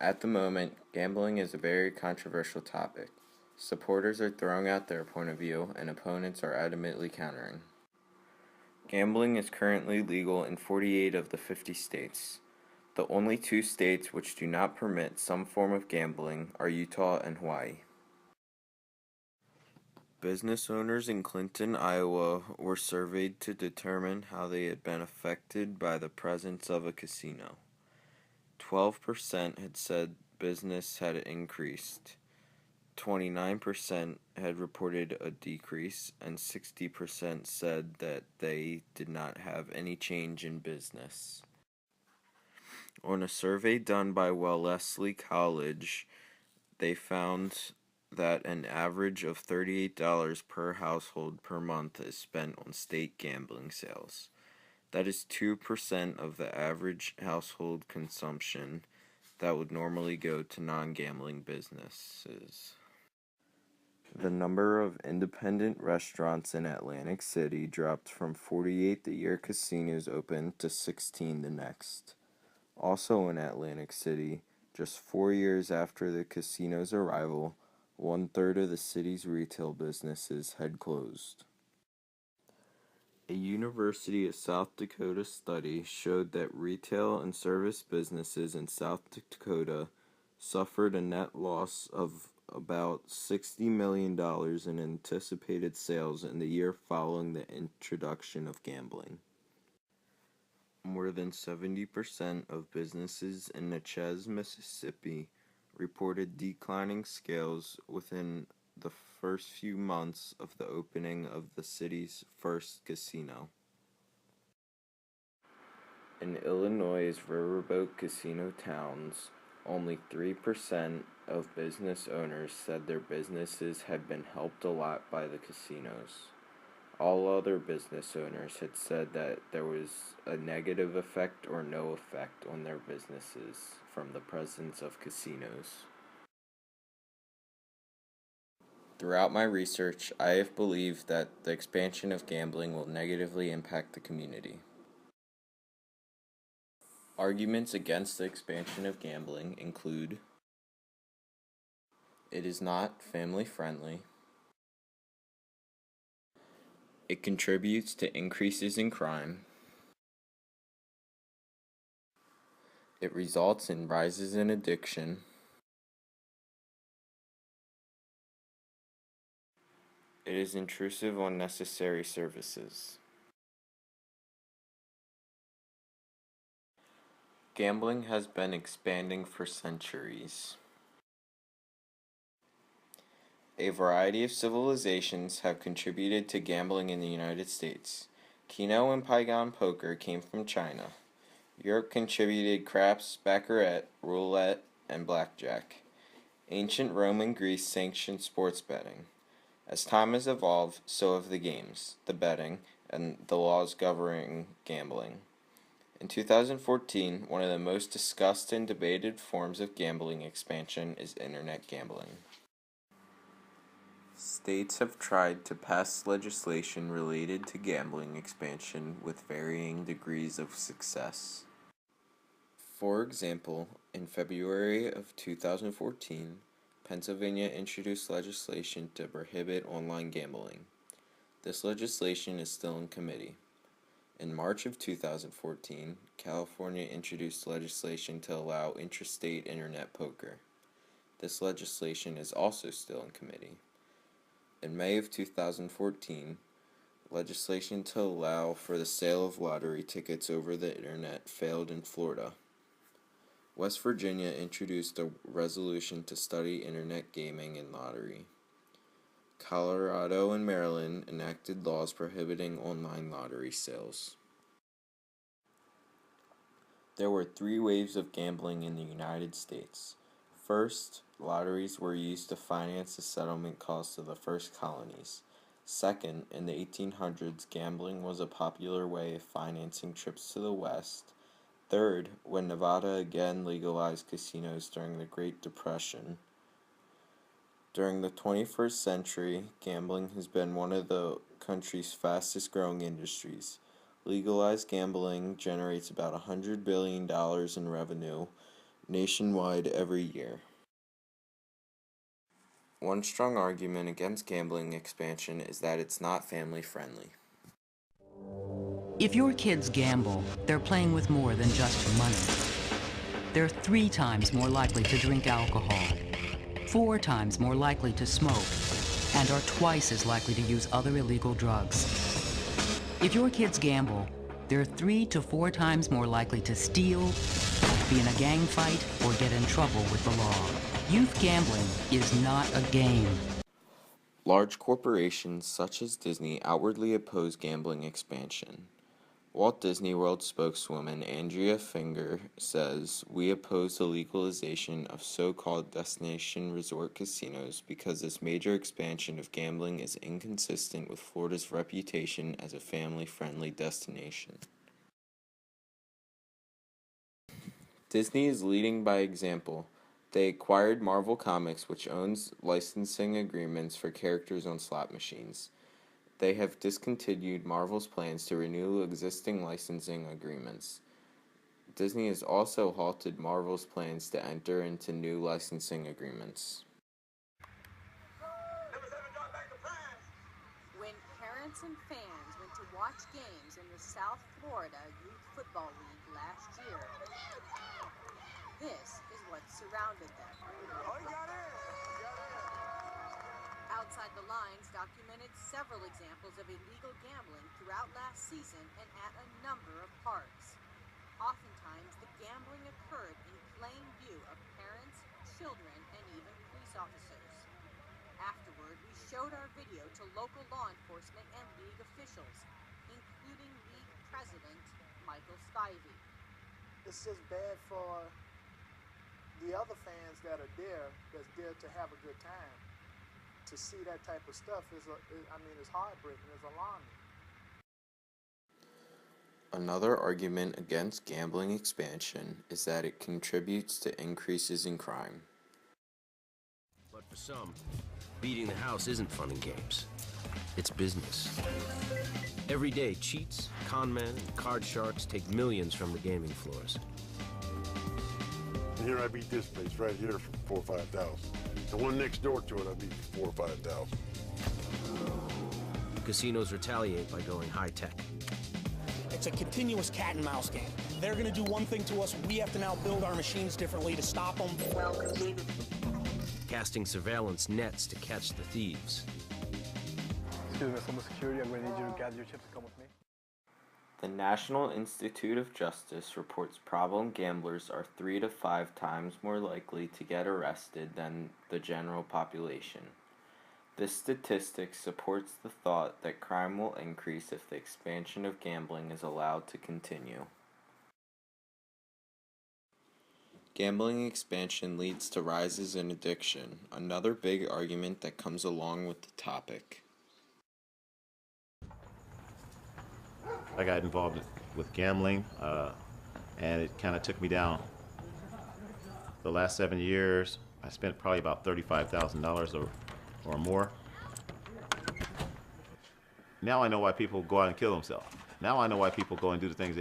At the moment, gambling is a very controversial topic. Supporters are throwing out their point of view, and opponents are adamantly countering. Gambling is currently legal in 48 of the 50 states. The only two states which do not permit some form of gambling are Utah and Hawaii. Business owners in Clinton, Iowa were surveyed to determine how they had been affected by the presence of a casino. 12% had said business had increased, 29% had reported a decrease, and 60% said that they did not have any change in business. On a survey done by Wellesley College, they found that an average of $38 per household per month is spent on state gambling sales. That is 2% of the average household consumption that would normally go to non-gambling businesses. The number of independent restaurants in Atlantic City dropped from 48 the year casinos opened to 16 the next. Also in Atlantic City, just 4 years after the casino's arrival, 1/3 of the city's retail businesses had closed. A University of South Dakota study showed that retail and service businesses in South Dakota suffered a net loss of about $60 million in anticipated sales in the year following the introduction of gambling. More than 70% of businesses in Natchez, Mississippi reported declining sales within the first few months of the opening of the city's first casino. In Illinois' riverboat casino towns, only 3% of business owners said their businesses had been helped a lot by the casinos. All other business owners had said that there was a negative effect or no effect on their businesses from the presence of casinos. Throughout my research, I have believed that the expansion of gambling will negatively impact the community. Arguments against the expansion of gambling include: it is not family friendly. It contributes to increases in crime. It results in rises in addiction. It is intrusive on necessary services. Gambling has been expanding for centuries. A variety of civilizations have contributed to gambling in the United States. Keno and Paigan poker came from China. Europe contributed craps, baccarat, roulette, and blackjack. Ancient Rome and Greece sanctioned sports betting. As time has evolved, so have the games, the betting, and the laws governing gambling. In 2014, one of the most discussed and debated forms of gambling expansion is internet gambling. States have tried to pass legislation related to gambling expansion with varying degrees of success. For example, in February of 2014, Pennsylvania introduced legislation to prohibit online gambling. This legislation is still in committee. In March of 2014, California introduced legislation to allow interstate internet poker. This legislation is also still in committee. In May of 2014, legislation to allow for the sale of lottery tickets over the internet failed in Florida. West Virginia introduced a resolution to study internet gaming and lottery. Colorado and Maryland enacted laws prohibiting online lottery sales. There were 3 waves of gambling in the United States. First, lotteries were used to finance the settlement costs of the first colonies. Second, in the 1800s, gambling was a popular way of financing trips to the West. Third, when Nevada again legalized casinos during the Great Depression. During the 21st century, gambling has been one of the country's fastest growing industries. Legalized gambling generates about $100 billion in revenue, nationwide every year. One strong argument against gambling expansion is that it's not family friendly. If your kids gamble, they're playing with more than just money. They're 3 times more likely to drink alcohol, 4 times more likely to smoke, and are twice as likely to use other illegal drugs. If your kids gamble, they're 3 to 4 times more likely to steal, be in a gang fight, or get in trouble with the law. Youth gambling is not a game. Large corporations such as Disney outwardly oppose gambling expansion. Walt Disney World spokeswoman Andrea Finger says, "We oppose the legalization of so-called destination resort casinos because this major expansion of gambling is inconsistent with Florida's reputation as a family-friendly destination." Disney is leading by example. They acquired Marvel Comics, which owns licensing agreements for characters on slot machines. They have discontinued Marvel's plans to renew existing licensing agreements. Disney has also halted Marvel's plans to enter into new licensing agreements. When parents and fans went to watch games in the South Florida Youth Football League last year, this is what surrounded them. Outside the Lines documented several examples of illegal gambling throughout last season and at a number of parks. Oftentimes, the gambling occurred in plain view of parents, children, and even police officers. Afterward, we showed our video to local law enforcement and league officials, including league president Michael Spivey. It's just bad for the other fans that are there, that's there to have a good time. To see that type of stuff it's heartbreaking, it's alarming. Another argument against gambling expansion is that it contributes to increases in crime. But for some, beating the house isn't fun and games. It's business. Every day, cheats, con men, and card sharks take millions from the gaming floors. And here I beat this place right here for 4,000 or 5,000. The one next door to it I beat for 4,000 or 5,000. Casinos retaliate by going high-tech. It's a continuous cat and mouse game. They're gonna do one thing to us, we have to now build our machines differently to stop them. Casting surveillance nets to catch the thieves. Excuse me, someone security, I'm gonna need you to gather your chips and come with me. The National Institute of Justice reports problem gamblers are 3 to 5 times more likely to get arrested than the general population. This statistic supports the thought that crime will increase if the expansion of gambling is allowed to continue. Gambling expansion leads to rises in addiction, another big argument that comes along with the topic. I got involved with gambling, and it kind of took me down. The last 7 years, I spent probably about $35,000 or more. Now I know why people go out and kill themselves. Now I know why people go and do the things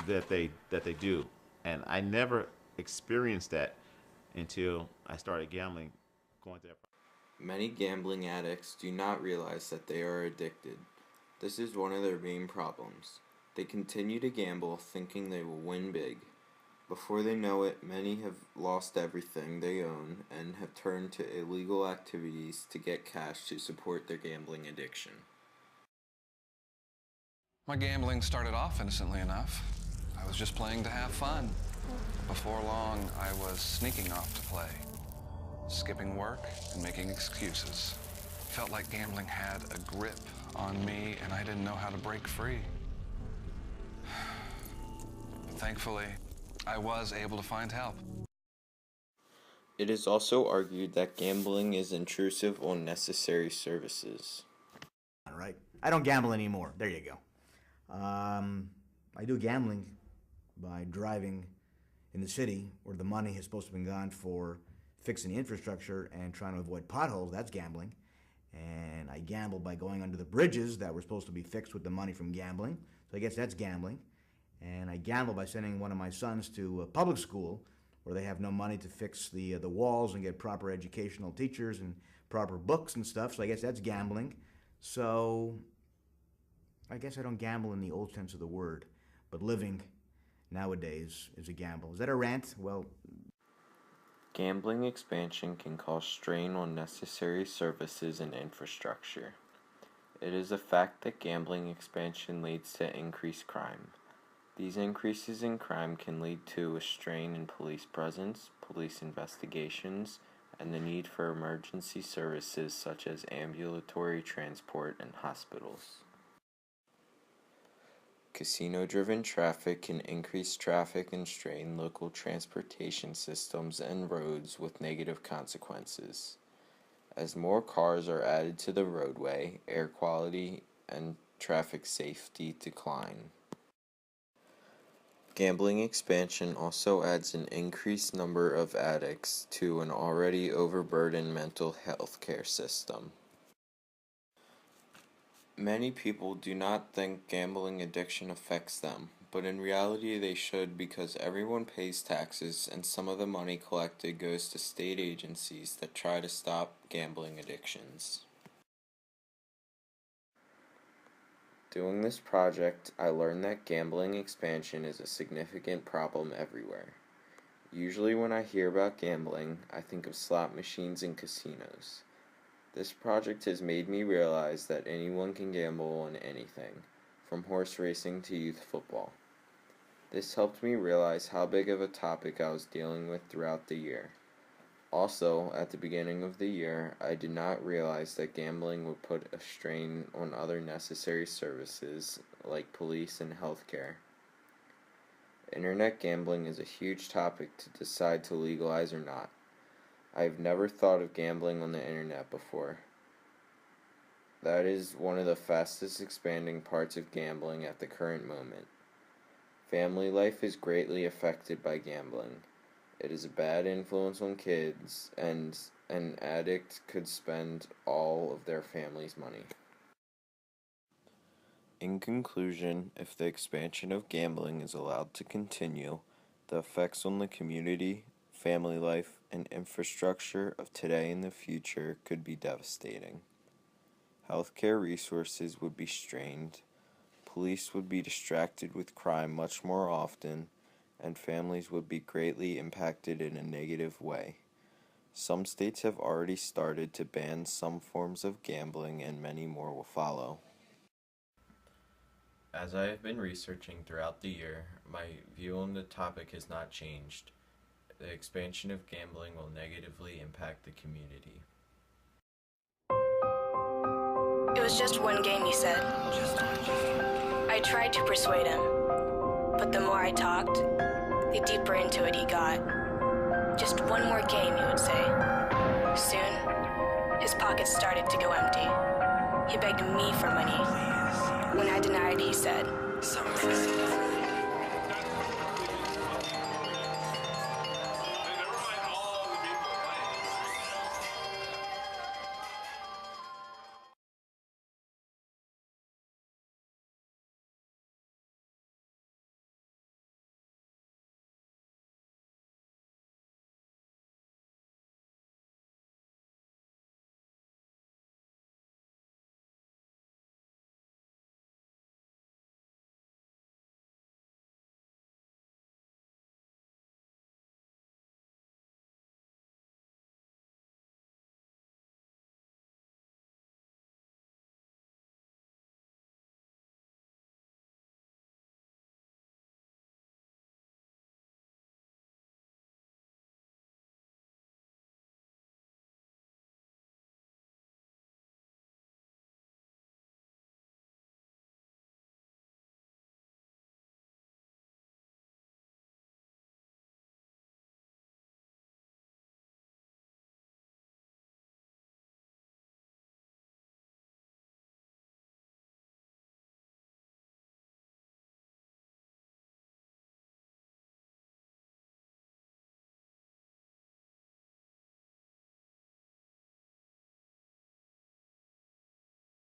that they do, and I never experienced that until I started gambling, going to that. Many gambling addicts do not realize that they are addicted. This is one of their main problems. They continue to gamble thinking they will win big. Before they know it, many have lost everything they own and have turned to illegal activities to get cash to support their gambling addiction. My gambling started off innocently enough. I was just playing to have fun. Before long, I was sneaking off to play, skipping work and making excuses. Felt like gambling had a grip on me and I didn't know how to break free. But thankfully, I was able to find help. It is also argued that gambling is intrusive on necessary services. Right? I don't gamble anymore. There you go. I do gambling by driving in the city where the money is supposed to have been gone for fixing the infrastructure and trying to avoid potholes. That's gambling. And I gamble by going under the bridges that were supposed to be fixed with the money from gambling. So I guess that's gambling. And I gamble by sending one of my sons to public school or they have no money to fix the walls and get proper educational teachers and proper books and stuff. So I guess that's gambling. So I guess I don't gamble in the old sense of the word, but living nowadays is a gamble. Is that a rant? Well, gambling expansion can cause strain on necessary services and infrastructure. It is a fact that gambling expansion leads to increased crime. These increases in crime can lead to a strain in police presence, police investigations, and the need for emergency services such as ambulatory transport and hospitals. Casino-driven traffic can increase traffic and strain local transportation systems and roads with negative consequences. As more cars are added to the roadway, air quality and traffic safety decline. Gambling expansion also adds an increased number of addicts to an already overburdened mental health care system. Many people do not think gambling addiction affects them, but in reality they should, because everyone pays taxes and some of the money collected goes to state agencies that try to stop gambling addictions. Doing this project, I learned that gambling expansion is a significant problem everywhere. Usually when I hear about gambling, I think of slot machines and casinos. This project has made me realize that anyone can gamble on anything, from horse racing to youth football. This helped me realize how big of a topic I was dealing with throughout the year. Also, at the beginning of the year, I did not realize that gambling would put a strain on other necessary services like police and healthcare. Internet gambling is a huge topic to decide to legalize or not. I have never thought of gambling on the internet before. That is one of the fastest expanding parts of gambling at the current moment. Family life is greatly affected by gambling. It is a bad influence on kids, and an addict could spend all of their family's money. In conclusion, if the expansion of gambling is allowed to continue, the effects on the community, family life, and infrastructure of today and the future could be devastating. Healthcare resources would be strained, police would be distracted with crime much more often, and families would be greatly impacted in a negative way. Some states have already started to ban some forms of gambling, and many more will follow. As I have been researching throughout the year, my view on the topic has not changed. The expansion of gambling will negatively impact the community. It was just one game, he said. I tried to persuade him, but the more I talked, the deeper into it he got. Just one more game, he would say. Soon, his pockets started to go empty. He begged me for money. When I denied, he said, "Some of it